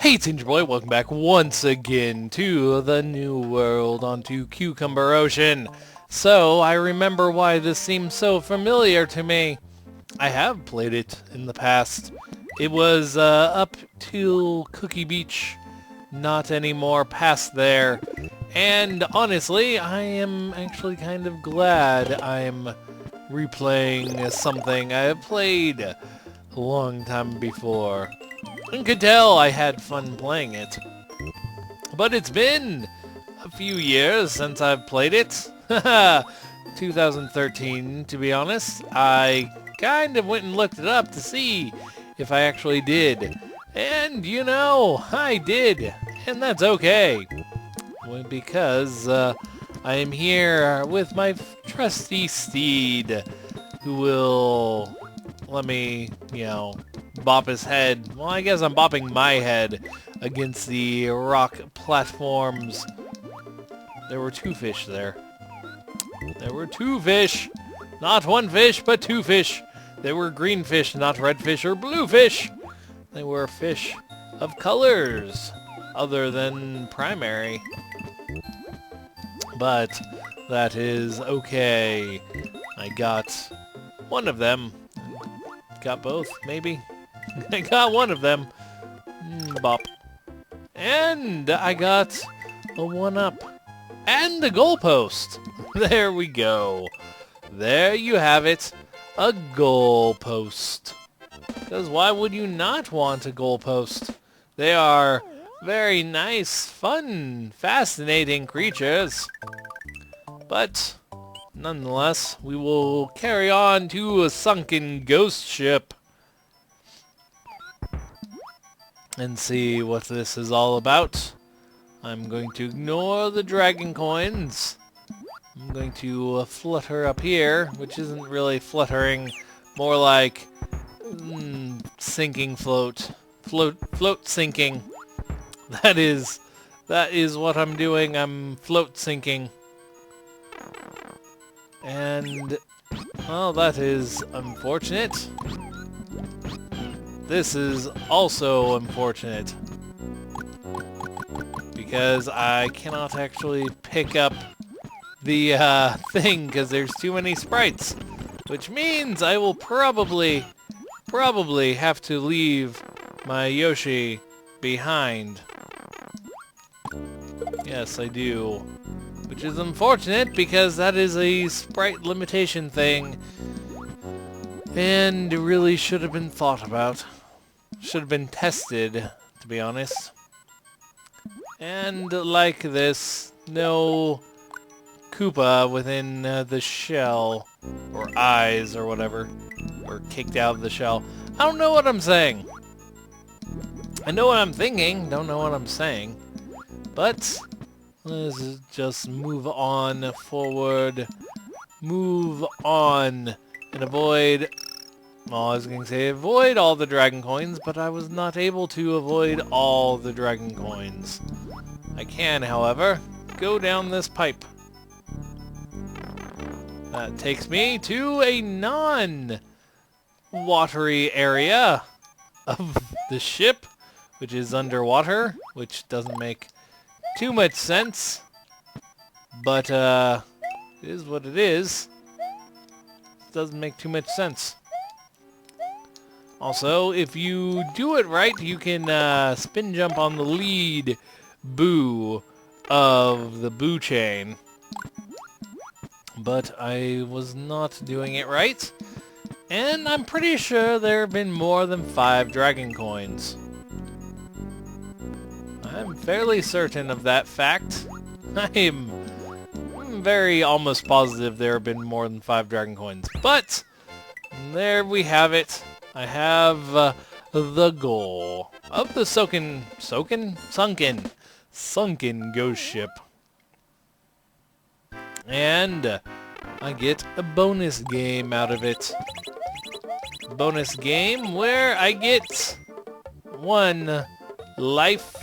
Hey, it's Ginger Boy. Welcome back once again to the New World onto Cucumber Ocean. So, I remember why this seems so familiar to me. I have played it in the past. It was up to Cookie Beach, not anymore past there. And honestly, I am actually kind of glad I'm replaying something I have played a long time before. You could tell I had fun playing it. But it's been a few years since I've played it. 2013, to be honest. I kind of went and looked it up to see if I actually did. And, you know, I did. And that's okay. Well, because I am here with my trusty steed, who will let me, bop his head. Well, I guess I'm bopping my head against the rock platforms. There were two fish there. There were two fish. Not one fish, but two fish. They were green fish, not red fish or blue fish. They were fish of colors other than primary. But that is okay. I got one of them. Got both, maybe? I got one of them. Bop. And I got a 1-up. And a goalpost. There we go. There you have it. A goalpost. Because why would you not want a goalpost? They are very nice, fun, fascinating creatures. But nonetheless, we will carry on to a sunken ghost ship and see what this is all about. I'm going to ignore the dragon coins. I'm going to flutter up here, which isn't really fluttering, more like sinking float. Float sinking. That is what I'm doing. I'm float sinking. And, well, that is unfortunate. This is also unfortunate. Because I cannot actually pick up the thing because there's too many sprites. Which means I will probably have to leave my Yoshi behind. Yes, I do. Which is unfortunate because that is a sprite limitation thing and it really should have been thought about. Should have been tested, to be honest. And like this, no Koopa within the shell, or eyes, or whatever, or kicked out of the shell. I don't know what I'm saying. I know what I'm thinking, don't know what I'm saying. But let's just move on forward. Move on. And avoid... Well, I was going to say avoid all the dragon coins, but I was not able to avoid all the dragon coins. I can, however, go down this pipe. That takes me to a non-watery area of the ship, which is underwater, which doesn't make too much sense, but it is what it is. It doesn't make too much sense. Also, if you do it right, you can spin jump on the lead boo of the boo chain. But I was not doing it right, and I'm pretty sure there have been more than 5 dragon coins. I'm fairly certain of that fact. I'm very almost positive there have been more than 5 dragon coins. But there we have it. I have the goal of the sunken ghost ship. And I get a bonus game out of it. Bonus game where I get 1 life.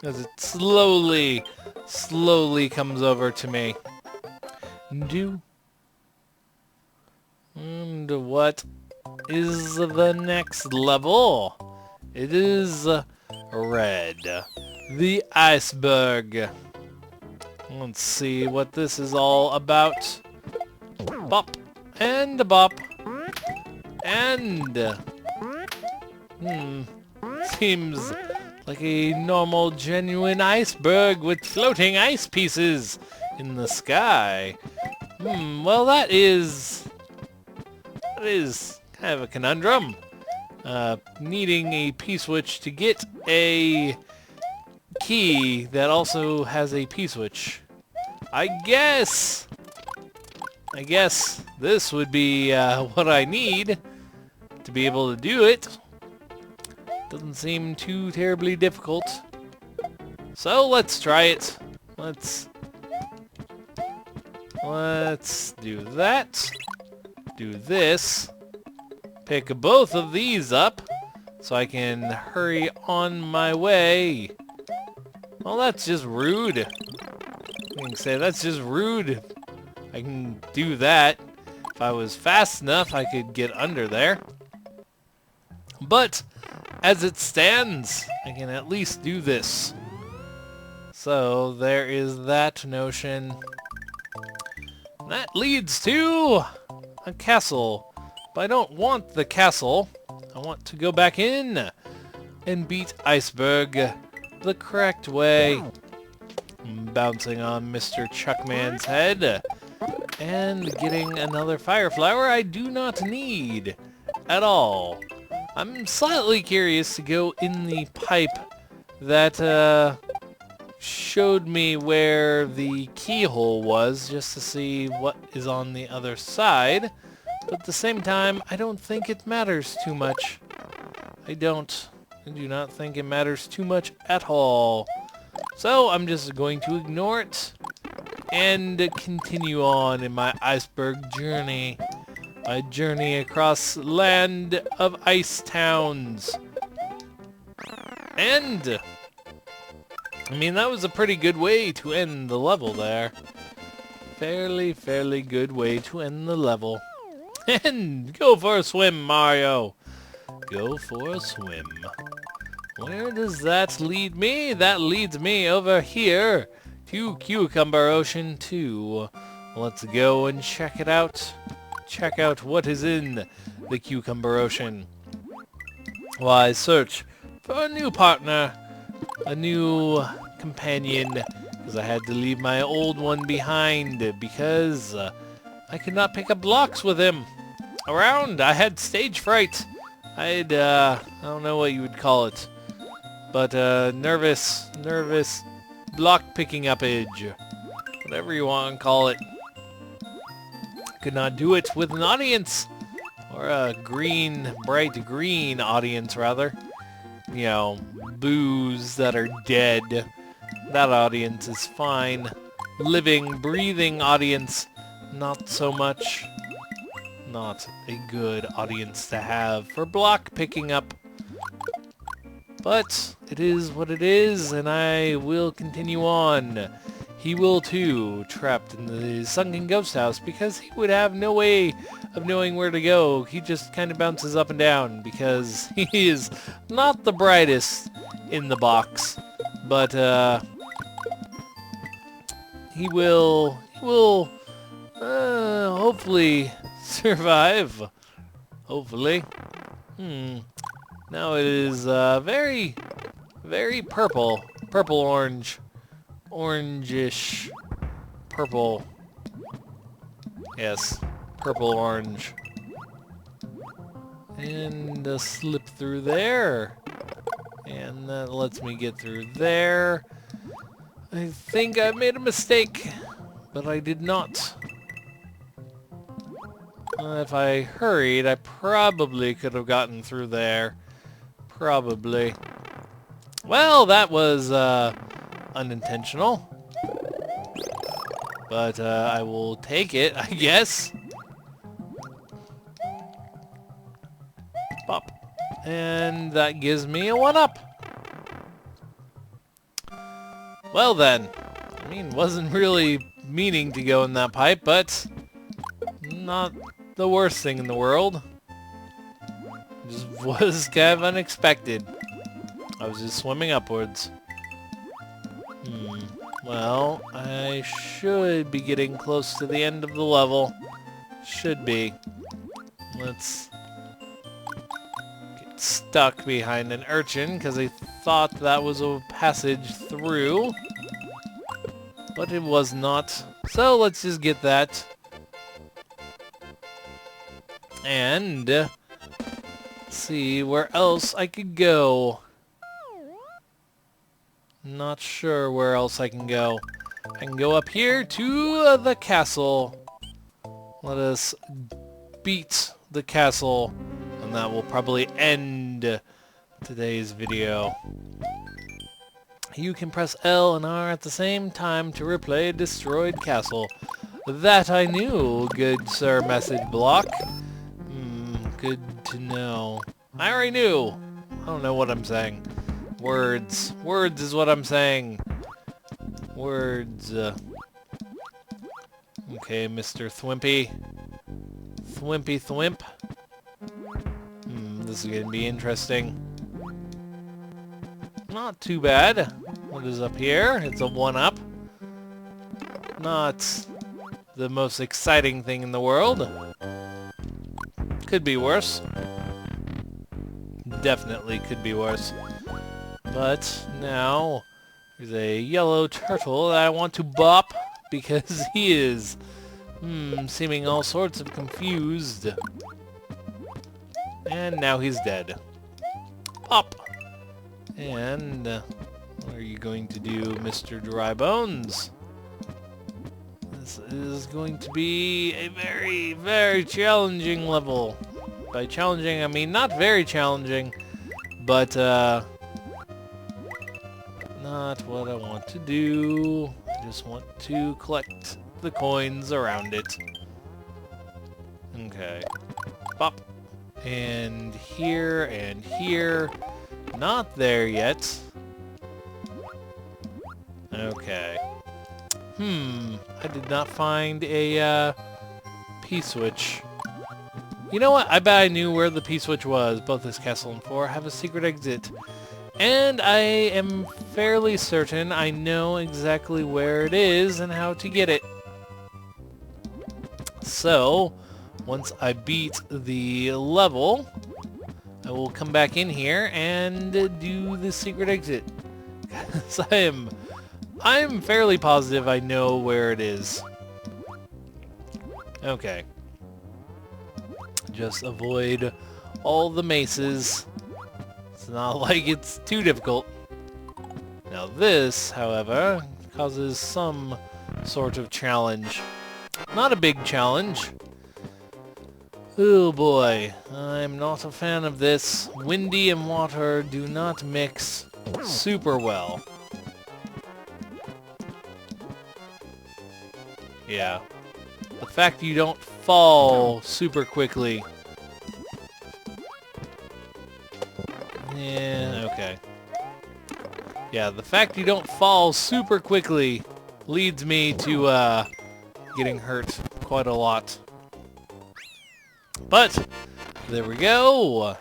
As it slowly comes over to me. And what is the next level? It is red. The Iceberg. Let's see what this is all about. Bop. And a bop. And... seems like a normal, genuine iceberg with floating ice pieces in the sky. Well, that is kind of a conundrum. Needing a P-switch to get a key that also has a P-switch. I guess this would be what I need to be able to do it. Doesn't seem too terribly difficult. So let's try it. Let's do that. Do this. Pick both of these up so I can hurry on my way. Well, that's just rude. I can say that's just rude. I can do that. If I was fast enough, I could get under there. But as it stands, I can at least do this. So there is that notion. That leads to a castle. But I don't want the castle. I want to go back in and beat Iceberg the correct way. I'm bouncing on Mr. Chuckman's head and getting another fire flower I do not need at all. I'm slightly curious to go in the pipe that showed me where the keyhole was, just to see what is on the other side. But at the same time, I don't think it matters too much. I do not think it matters too much at all. So I'm just going to ignore it and continue on in my iceberg journey. My journey across land of ice towns. And I mean, that was a pretty good way to end the level there. Fairly good way to end the level. And go for a swim, Mario. Go for a swim. Where does that lead me? That leads me over here to Cucumber Ocean 2. Let's go and check it out. Check out what is in the Cucumber Ocean. Why, search for a new partner, a new companion, because I had to leave my old one behind because I could not pick up blocks with him around. I had stage fright. I don't know what you would call it, but nervous block picking upage, whatever you want to call it. Could not do it with an audience, or a bright green audience rather. You know, boos that are dead. That audience is fine. Living, breathing audience, not so much. Not a good audience to have for block picking up. But it is what it is, and I will continue on. He will too, trapped in the sunken ghost house, because he would have no way of knowing where to go. He just kind of bounces up and down, because he is not the brightest in the box. But he will hopefully survive. Hopefully. Now it is very purple. Purple-orange. Orangish. Purple. Yes. Purple-orange. And slip through there. And that lets me get through there. I think I made a mistake, but I did not. If I hurried, I probably could have gotten through there. Probably. Well, that was unintentional. But I will take it, I guess. Pop. And that gives me a 1-up. Well then. I mean, wasn't really meaning to go in that pipe, but not the worst thing in the world. Just was kind of unexpected. I was just swimming upwards. Well, I should be getting close to the end of the level. Should be. Let's get stuck behind an urchin, because I thought that was a passage through. But it was not. So let's just get that. And see where else I could go. Not sure where else I can go. I can go up here to the castle. Let us beat the castle, and that will probably end today's video. You can press L and R at the same time to replay a destroyed castle. That I knew, good sir message block. Good to know. I already knew. I don't know what I'm saying. Words. Words is what I'm saying. Words. Okay, Mr. Thwimpy. Thwimpy Thwimp. This is gonna be interesting. Not too bad. What is up here? It's a 1-up. Not the most exciting thing in the world. Could be worse. Definitely could be worse. But now there's a yellow turtle that I want to bop because he is seeming all sorts of confused. And now he's dead. Pop! And what are you going to do, Mr. Dry Bones? This is going to be a very, very challenging level. By challenging, I mean not very challenging, but not what I want to do. I just want to collect the coins around it. Okay. Pop. And here, and here. Not there yet. Okay. I did not find a P-switch. You know what? I bet I knew where the P-switch was. Both this castle and 4 have a secret exit. And I am fairly certain I know exactly where it is and how to get it. So, once I beat the level, I will come back in here and do the secret exit. Because I'm fairly positive I know where it is. Okay. Just avoid all the maces. It's not like it's too difficult. Now this, however, causes some sort of challenge. Not a big challenge. Oh boy, I'm not a fan of this. Windy and water do not mix super well. Yeah. The fact you don't fall super quickly. Yeah, okay. Yeah, the fact you don't fall super quickly leads me to getting hurt quite a lot. But there we go.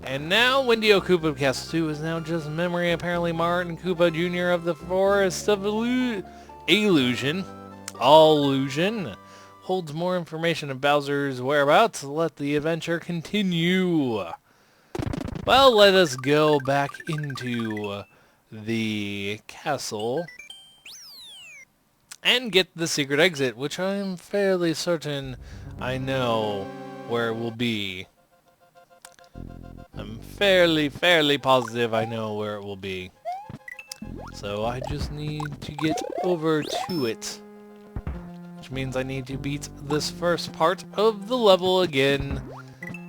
And now Windio Koopa Castle 2 is now just memory. Apparently Martin Koopa Jr. of the Forest of Illusion holds more information of Bowser's whereabouts. Let the adventure continue. Well, let us go back into the castle and get the secret exit, which I'm fairly certain I know where it will be. I'm fairly positive I know where it will be. So I just need to get over to it. Which means I need to beat this first part of the level again.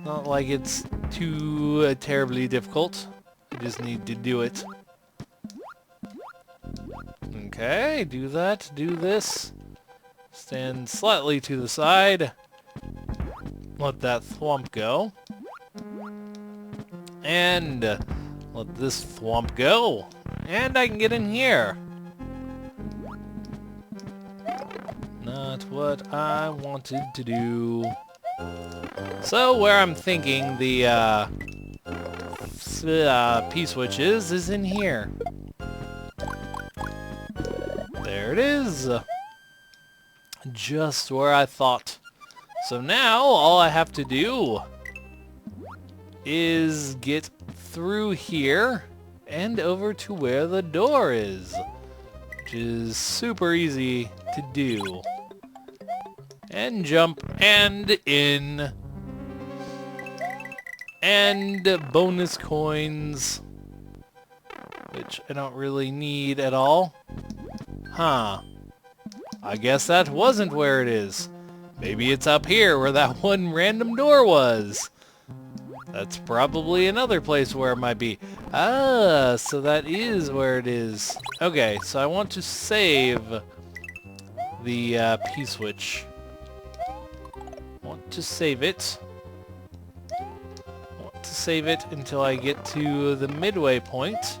Not like it's too terribly difficult. I just need to do it. Okay, do that, do this. Stand slightly to the side. Let that thwomp go. And let this thwomp go. And I can get in here. Not what I wanted to do. So where I'm thinking the P-switch is in here. There it is. Just where I thought. So now all I have to do is get through here and over to where the door is, which is super easy to do. And jump and in. And bonus coins, which I don't really need at all. Huh. I guess that wasn't where it is. Maybe it's up here where that one random door was. That's probably another place where it might be. Ah, so that is where it is. Okay, so I want to save the P-switch. Want to save it. Want to save it until I get to the midway point.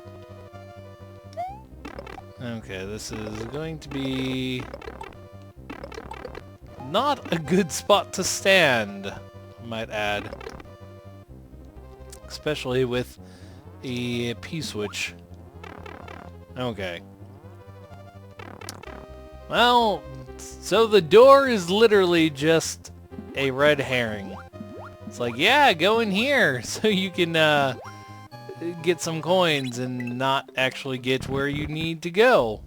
Okay, this is going to be not a good spot to stand, I might add. Especially with a P-switch. Okay. Well, so the door is literally just a red herring. It's like, yeah, go in here so you can get some coins and not actually get where you need to go.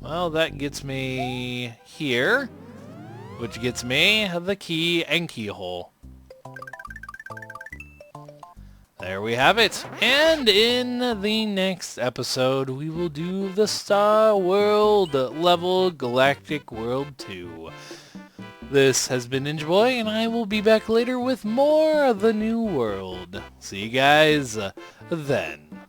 Well, that gets me here, which gets me the key and keyhole. There we have it. And in the next episode, we will do the Star World level Galactic World 2. This has been Ninja Boy, and I will be back later with more of the new world. See you guys then.